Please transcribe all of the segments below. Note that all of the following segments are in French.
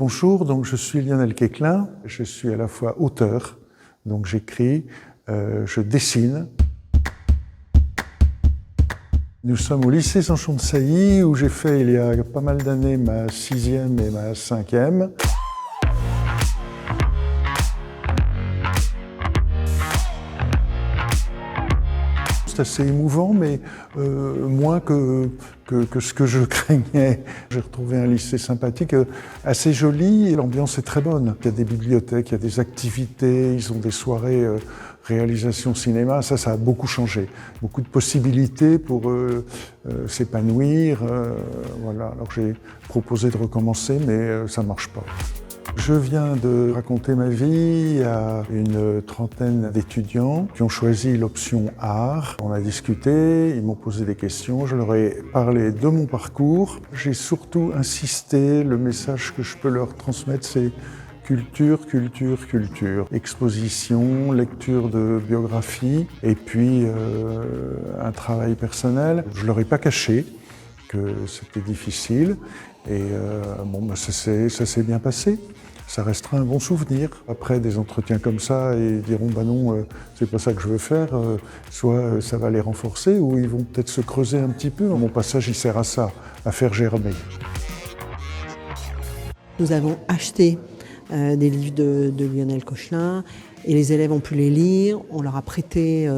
Bonjour, donc je suis Lionel Quéclin, je suis à la fois auteur, donc j'écris, je dessine. Nous sommes au lycée Sanchon de Sailly où j'ai fait il y a pas mal d'années ma 6e et ma 5e. C'est assez émouvant, mais moins que ce que je craignais. J'ai retrouvé un lycée sympathique, assez joli, et l'ambiance est très bonne. Il y a des bibliothèques, il y a des activités, ils ont des soirées réalisation cinéma, ça a beaucoup changé. Beaucoup de possibilités pour s'épanouir. Voilà. Alors j'ai proposé de recommencer, mais ça ne marche pas. Je viens de raconter ma vie à une trentaine d'étudiants qui ont choisi l'option art. On a discuté, ils m'ont posé des questions, je leur ai parlé de mon parcours. J'ai surtout insisté, le message que je peux leur transmettre, c'est culture, culture, culture. Exposition, lecture de biographie et puis un travail personnel. Je leur ai pas caché que c'était difficile et ça s'est bien passé. Ça restera un bon souvenir. Après des entretiens comme ça, ils diront bah non, c'est pas ça que je veux faire, soit ça va les renforcer ou ils vont peut-être se creuser un petit peu. Mon passage il sert à ça, à faire germer. Nous avons acheté des livres de Lionel Quéclin et les élèves ont pu les lire. On leur a prêté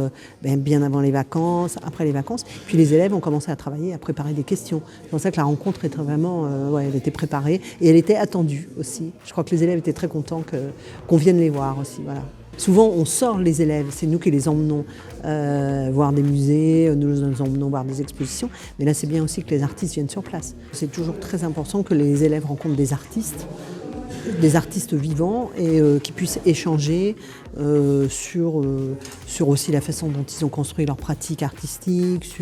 bien avant les vacances, après les vacances. Puis les élèves ont commencé à travailler, à préparer des questions. C'est pour ça que la rencontre était vraiment, elle était préparée et elle était attendue aussi. Je crois que les élèves étaient très contents qu'on vienne les voir aussi. Voilà. Souvent, on sort les élèves, c'est nous qui les emmenons voir des musées, nous les emmenons voir des expositions. Mais là, c'est bien aussi que les artistes viennent sur place. C'est toujours très important que les élèves rencontrent des artistes vivants et qui puissent échanger sur aussi la façon dont ils ont construit leur pratique artistique,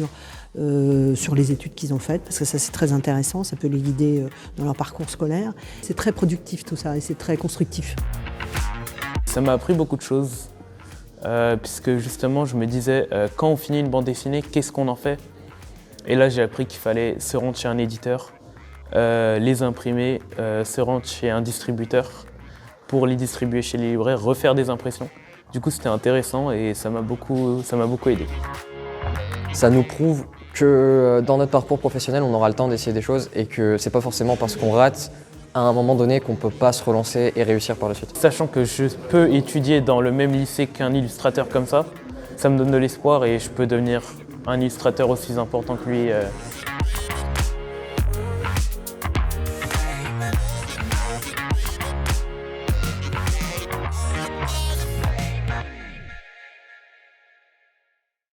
sur les études qu'ils ont faites, parce que ça c'est très intéressant, ça peut les guider dans leur parcours scolaire. C'est très productif tout ça et c'est très constructif. Ça m'a appris beaucoup de choses, puisque justement je me disais, quand on finit une bande dessinée, qu'est-ce qu'on en fait? Et là j'ai appris qu'il fallait se rendre chez un éditeur, les imprimer, se rendre chez un distributeur pour les distribuer chez les libraires, refaire des impressions. Du coup c'était intéressant et ça m'a beaucoup aidé. Ça nous prouve que dans notre parcours professionnel on aura le temps d'essayer des choses et que c'est pas forcément parce qu'on rate à un moment donné qu'on peut pas se relancer et réussir par la suite. Sachant que je peux étudier dans le même lycée qu'un illustrateur comme ça me donne de l'espoir et je peux devenir un illustrateur aussi important que lui.